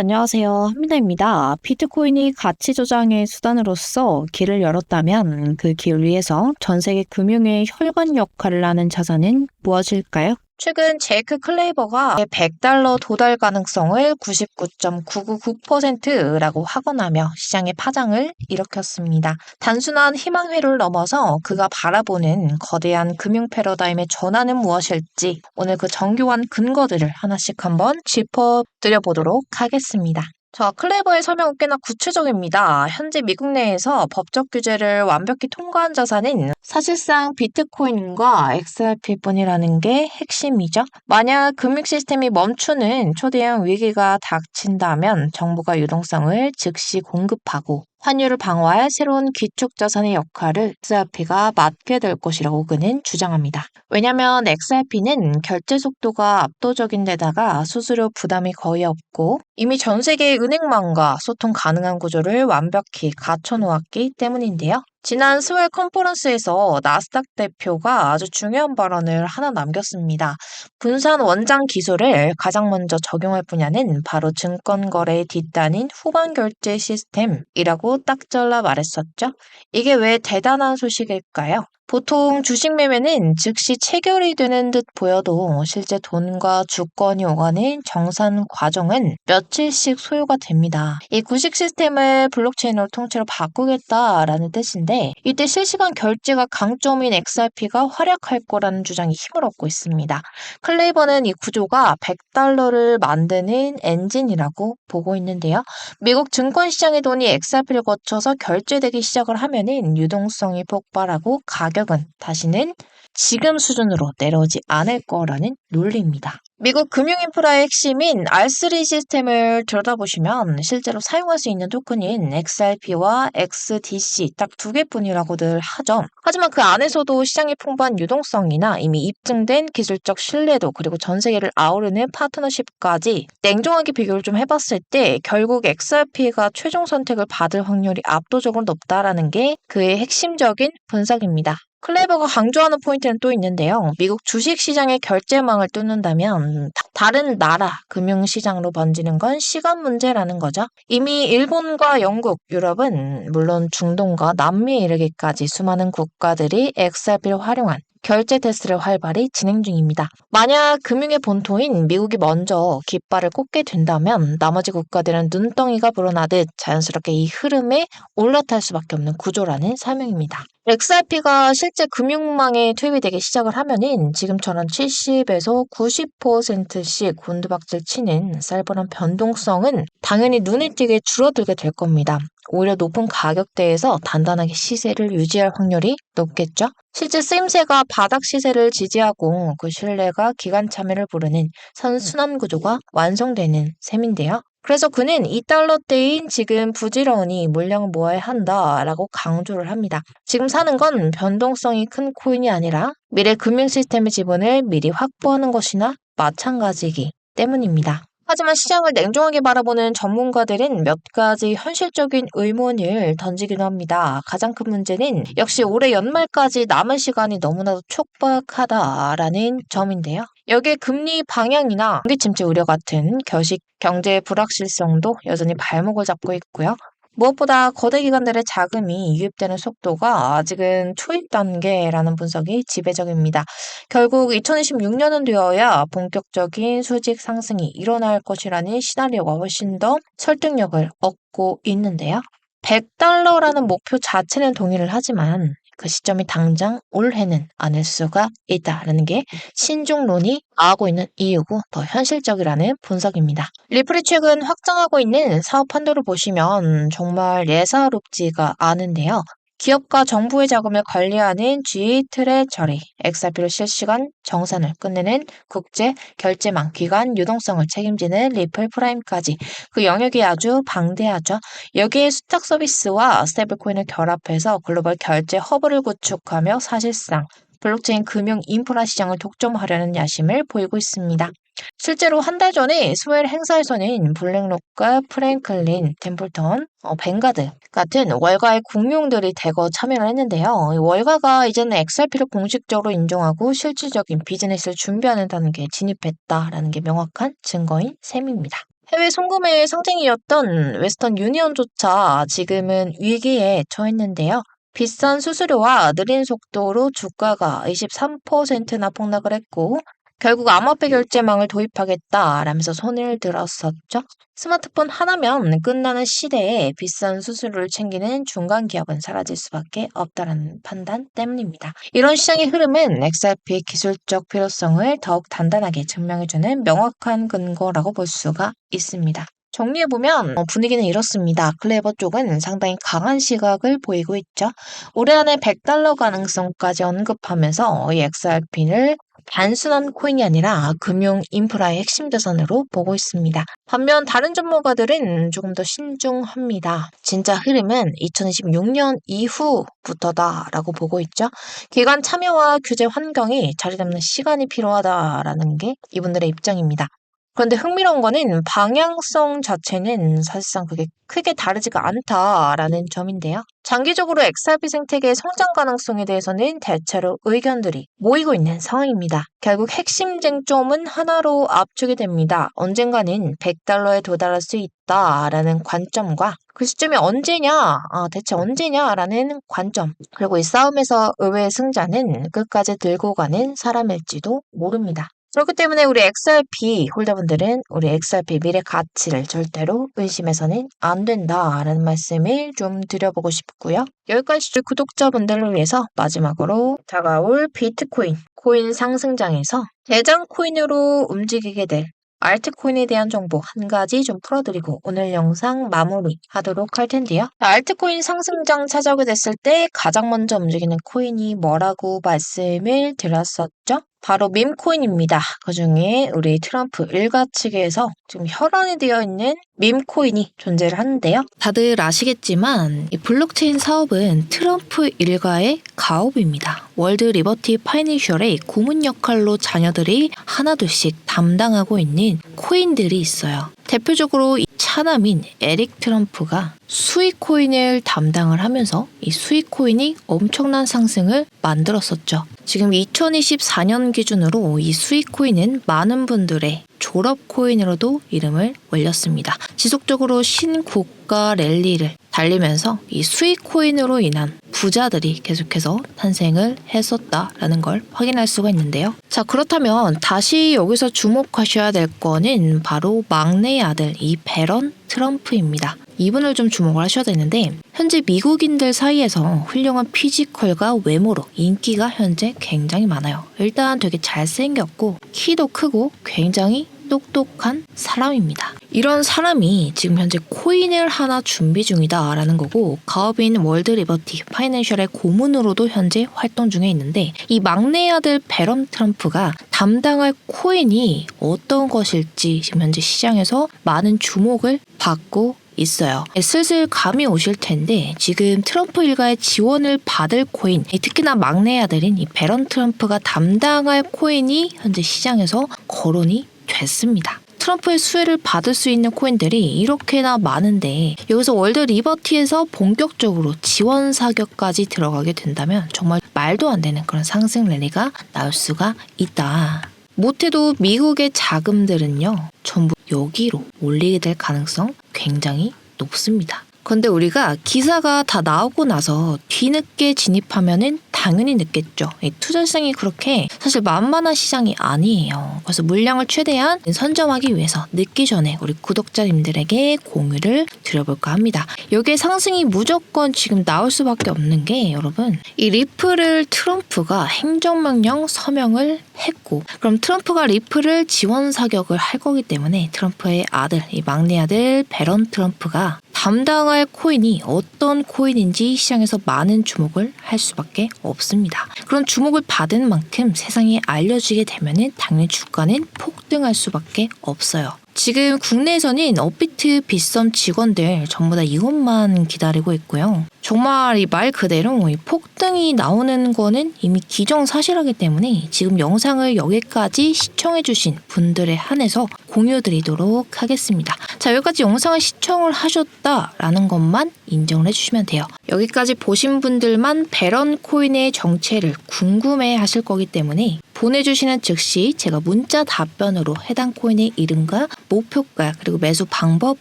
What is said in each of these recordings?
안녕하세요. 한민아입니다. 비트코인이 가치 조장의 수단으로서 길을 열었다면 그 길 위에서 전 세계 금융의 혈관 역할을 하는 자산은 무엇일까요? 최근 제이크 클레이버가 100달러 도달 가능성을 99.999%라고 확언하며 시장의 파장을 일으켰습니다. 단순한 희망회로를 넘어서 그가 바라보는 거대한 금융 패러다임의 전환은 무엇일지 오늘 그 정교한 근거들을 하나씩 한번 짚어드려보도록 하겠습니다. 자, 클레이버의 설명은 꽤나 구체적입니다. 현재 미국 내에서 법적 규제를 완벽히 통과한 자산은 사실상 비트코인과 XRP뿐이라는 게 핵심이죠. 만약 금융 시스템이 멈추는 초대형 위기가 닥친다면 정부가 유동성을 즉시 공급하고 환율을 방어할 새로운 기축자산의 역할을 XRP가 맡게 될 것이라고 그는 주장합니다. 왜냐하면 XRP는 결제 속도가 압도적인 데다가 수수료 부담이 거의 없고 이미 전 세계의 은행망과 소통 가능한 구조를 완벽히 갖춰놓았기 때문인데요. 지난 스웰 컨퍼런스에서 나스닥 대표가 아주 중요한 발언을 하나 남겼습니다. 분산 원장 기술을 가장 먼저 적용할 분야는 바로 증권거래의 뒷단인 후반 결제 시스템이라고 딱 잘라 말했었죠. 이게 왜 대단한 소식일까요? 보통 주식 매매는 즉시 체결이 되는 듯 보여도 실제 돈과 주권이 오가는 정산 과정은 며칠씩 소요가 됩니다. 이 구식 시스템을 블록체인으로 통째로 바꾸겠다라는 뜻인데 이때 실시간 결제가 강점인 XRP가 활약할 거라는 주장이 힘을 얻고 있습니다. 클레이버는 이 구조가 100달러를 만드는 엔진이라고 보고 있는데요. 미국 증권시장의 돈이 XRP를 거쳐서 결제되기 시작을 하면은 유동성이 폭발하고 가격은 다시는 지금 수준으로 내려오지 않을 거라는 논리입니다. 미국 금융인프라의 핵심인 R3 시스템을 들여다보시면 실제로 사용할 수 있는 토큰인 XRP와 XDC 딱 두 개뿐이라고들 하죠. 하지만 그 안에서도 시장의 풍부한 유동성이나 이미 입증된 기술적 신뢰도 그리고 전 세계를 아우르는 파트너십까지 냉정하게 비교를 좀 해봤을 때 결국 XRP가 최종 선택을 받을 확률이 압도적으로 높다라는 게 그의 핵심적인 분석입니다. 클레버가 강조하는 포인트는 또 있는데요. 미국 주식시장의 결제망을 뚫는다면 다른 나라 금융시장으로 번지는 건 시간 문제라는 거죠. 이미 일본과 영국, 유럽은 물론 중동과 남미에 이르기까지 수많은 국가들이 XRP를 활용한 결제 테스트를 활발히 진행 중입니다. 만약 금융의 본토인 미국이 먼저 깃발을 꽂게 된다면 나머지 국가들은 눈덩이가 불어나듯 자연스럽게 이 흐름에 올라탈 수밖에 없는 구조라는 설명입니다. XRP가 실제 금융망에 투입이 되기 시작을 하면은 지금처럼 70에서 90%씩 곤두박질 치는 쌀벌한 변동성은 당연히 눈에 띄게 줄어들게 될 겁니다. 오히려 높은 가격대에서 단단하게 시세를 유지할 확률이 높겠죠. 실제 쓰임새가 바닥 시세를 지지하고 그 신뢰가 기관 참여를 부르는 선순환 구조가 완성되는 셈인데요. 그래서 그는 2달러대인 지금 부지런히 물량을 모아야 한다라고 강조를 합니다. 지금 사는 건 변동성이 큰 코인이 아니라 미래 금융 시스템의 지분을 미리 확보하는 것이나 마찬가지이기 때문입니다. 하지만 시장을 냉정하게 바라보는 전문가들은 몇 가지 현실적인 의문을 던지기도 합니다. 가장 큰 문제는 역시 올해 연말까지 남은 시간이 너무나도 촉박하다라는 점인데요. 여기에 금리 방향이나 경기 침체 우려 같은 결식 경제의 불확실성도 여전히 발목을 잡고 있고요. 무엇보다 거대 기관들의 자금이 유입되는 속도가 아직은 초입 단계라는 분석이 지배적입니다. 결국 2026년은 되어야 본격적인 수직 상승이 일어날 것이라는 시나리오가 훨씬 더 설득력을 얻고 있는데요. 100달러라는 목표 자체는 동의를 하지만 그 시점이 당장 올해는 아닐 수가 있다라는 게 신중론이 나오고 있는 이유고 더 현실적이라는 분석입니다. 리플이 최근 확장하고 있는 사업 판도를 보시면 정말 예사롭지가 않은데요. 기업과 정부의 자금을 관리하는 G 트레저리, XRP로 실시간 정산을 끝내는 국제 결제망 기관 유동성을 책임지는 리플 프라임까지 그 영역이 아주 방대하죠. 여기에 수탁 서비스와 스테이블코인을 결합해서 글로벌 결제 허브를 구축하며 사실상 블록체인 금융 인프라 시장을 독점하려는 야심을 보이고 있습니다. 실제로 한 달 전에 스웰 행사에서는 블랙록과 프랭클린, 템플턴, 뱅가드 같은 월가의 공룡들이 대거 참여를 했는데요. 이 월가가 이제는 XRP를 공식적으로 인정하고 실질적인 비즈니스를 준비하는다는 게 진입했다라는 게 명확한 증거인 셈입니다. 해외 송금의 상징이었던 웨스턴 유니언조차 지금은 위기에 처했는데요. 비싼 수수료와 느린 속도로 주가가 23%나 폭락을 했고 결국 암호화폐 결제망을 도입하겠다라면서 손을 들었었죠. 스마트폰 하나면 끝나는 시대에 비싼 수수료를 챙기는 중간 기업은 사라질 수밖에 없다는 판단 때문입니다. 이런 시장의 흐름은 XRP의 기술적 필요성을 더욱 단단하게 증명해주는 명확한 근거라고 볼 수가 있습니다. 정리해보면 분위기는 이렇습니다. 클레버 쪽은 상당히 강한 시각을 보이고 있죠. 올해 안에 $100 가능성까지 언급하면서 이 XRP를 단순한 코인이 아니라 금융 인프라의 핵심 자산으로 보고 있습니다. 반면 다른 전문가들은 조금 더 신중합니다. 진짜 흐름은 2026년 이후부터다라고 보고 있죠. 기관 참여와 규제 환경이 자리 잡는 시간이 필요하다라는 게 이분들의 입장입니다. 그런데 흥미로운 거는 방향성 자체는 사실상 그게 크게 다르지가 않다라는 점인데요. 장기적으로 XRP 생태계의 성장 가능성에 대해서는 대체로 의견들이 모이고 있는 상황입니다. 결국 핵심 쟁점은 하나로 압축이 됩니다. 언젠가는 $100에 도달할 수 있다라는 관점과 그 시점이 언제냐, 대체 언제냐라는 관점, 그리고 이 싸움에서 의외의 승자는 끝까지 들고 가는 사람일지도 모릅니다. 그렇기 때문에 우리 XRP 홀더분들은 우리 XRP 미래 가치를 절대로 의심해서는 안 된다라는 말씀을 좀 드려보고 싶고요. 여기까지 구독자분들을 위해서 마지막으로 다가올 비트코인, 코인 상승장에서 대장 코인으로 움직이게 될 알트코인에 대한 정보 한 가지 좀 풀어드리고 오늘 영상 마무리하도록 할 텐데요. 알트코인 상승장 찾아오게 됐을 때 가장 먼저 움직이는 코인이 뭐라고 말씀을 드렸었죠? 바로 밈코인입니다. 그중에 우리 트럼프 일가 측에서 지금 혈안이 되어 있는 밈코인이 존재를 하는데요. 다들 아시겠지만 이 블록체인 사업은 트럼프 일가의 가업입니다. 월드 리버티 파이낸셜의 고문 역할로 자녀들이 하나둘씩 담당하고 있는 코인들이 있어요. 대표적으로 이 차남인 에릭 트럼프가 수익코인을 담당을 하면서 이 수익코인이 엄청난 상승을 만들었었죠. 지금 2024년 기준으로 이 수익코인은 많은 분들의 졸업코인으로도 이름을 올렸습니다. 지속적으로 신고가 랠리를 달리면서 이 수익코인으로 인한 부자들이 계속해서 탄생을 했었다라는 걸 확인할 수가 있는데요. 자, 그렇다면 다시 여기서 주목하셔야 될 거는 바로 막내 아들 이 배런 트럼프입니다. 이분을 좀 주목을 하셔야 되는데 현재 미국인들 사이에서 훌륭한 피지컬과 외모로 인기가 현재 굉장히 많아요. 일단 되게 잘생겼고 키도 크고 굉장히 똑똑한 사람입니다. 이런 사람이 지금 현재 코인을 하나 준비 중이다라는 거고 가업인 월드 리버티 파이낸셜의 고문으로도 현재 활동 중에 있는데 이 막내 아들 배런 트럼프가 담당할 코인이 어떤 것일지 지금 현재 시장에서 많은 주목을 받고 있어요. 슬슬 감이 오실 텐데 지금 트럼프 일가의 지원을 받을 코인, 특히나 막내 아들인 이 배런 트럼프가 담당할 코인이 현재 시장에서 거론이 됐습니다. 트럼프의 수혜를 받을 수 있는 코인들이 이렇게나 많은데 여기서 월드 리버티에서 본격적으로 지원 사격까지 들어가게 된다면 정말 말도 안 되는 그런 상승 랠리가 나올 수가 있다. 못해도 미국의 자금들은요 전부 여기로 몰리게 될 가능성 굉장히 높습니다. 그런데 우리가 기사가 다 나오고 나서 뒤늦게 진입하면은 당연히 늦겠죠. 투자성이 그렇게 사실 만만한 시장이 아니에요. 그래서 물량을 최대한 선점하기 위해서 늦기 전에 우리 구독자님들에게 공유를 드려볼까 합니다. 여기에 상승이 무조건 지금 나올 수밖에 없는 게 여러분 이 리플을 트럼프가 행정명령 서명을 했고 그럼 트럼프가 리플을 지원 사격을 할 거기 때문에 트럼프의 아들, 이 막내 아들 배런 트럼프가 담당할 코인이 어떤 코인인지 시장에서 많은 주목을 할 수밖에 없습니다. 그런 주목을 받은 만큼 세상에 알려지게 되면 당연히 주가는 폭등할 수밖에 없어요. 지금 국내에서는 업비트 빗썸 직원들 전부 다 이것만 기다리고 있고요. 정말 이 말 그대로 이 폭등이 나오는 거는 이미 기정사실하기 때문에 지금 영상을 여기까지 시청해주신 분들에 한해서 공유드리도록 하겠습니다. 자, 여기까지 영상을 시청을 하셨다라는 것만 인정을 해주시면 돼요. 여기까지 보신 분들만 배런 코인의 정체를 궁금해 하실 거기 때문에 보내주시는 즉시 제가 문자 답변으로 해당 코인의 이름과 목표가 그리고 매수 방법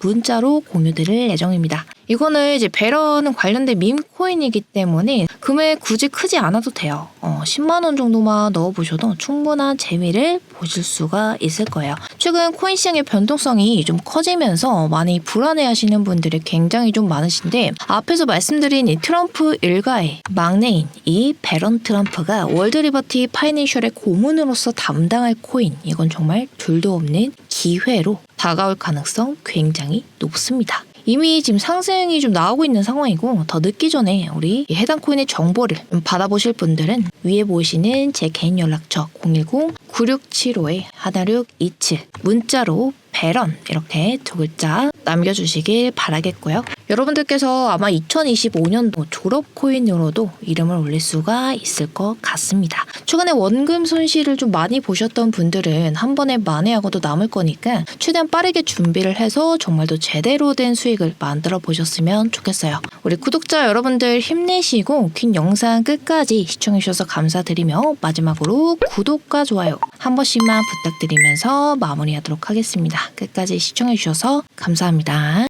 문자로 공유드릴 예정입니다. 이거는 이제 배런은 관련된 밈 코인이기 때문에 금액 굳이 크지 않아도 돼요. 10만 원 정도만 넣어보셔도 충분한 재미를 보실 수가 있을 거예요. 최근 코인 시장의 변동성이 좀 커지면서 많이 불안해하시는 분들이 굉장히 좀 많으신데 앞에서 말씀드린 이 트럼프 일가의 막내인 이 배런 트럼프가 월드 리버티 파이낸셜의 고문으로서 담당할 코인 이건 정말 둘도 없는 기회로 다가올 가능성 굉장히 높습니다. 이미 지금 상승이 좀 나오고 있는 상황이고 더 늦기 전에 우리 이 해당 코인의 정보를 좀 받아보실 분들은 위에 보이시는 제 개인 연락처 010-9675-1627 문자로 배런 이렇게 두 글자 남겨주시길 바라겠고요. 여러분들께서 아마 2025년도 졸업 코인으로도 이름을 올릴 수가 있을 것 같습니다. 최근에 원금 손실을 좀 많이 보셨던 분들은 한 번에 만회하고도 남을 거니까 최대한 빠르게 준비를 해서 정말 더 제대로 된 수익을 만들어 보셨으면 좋겠어요. 우리 구독자 여러분들 힘내시고 긴 영상 끝까지 시청해 주셔서 감사드리며 마지막으로 구독과 좋아요 한 번씩만 부탁드리면서 마무리하도록 하겠습니다. 끝까지 시청해 주셔서 감사합니다.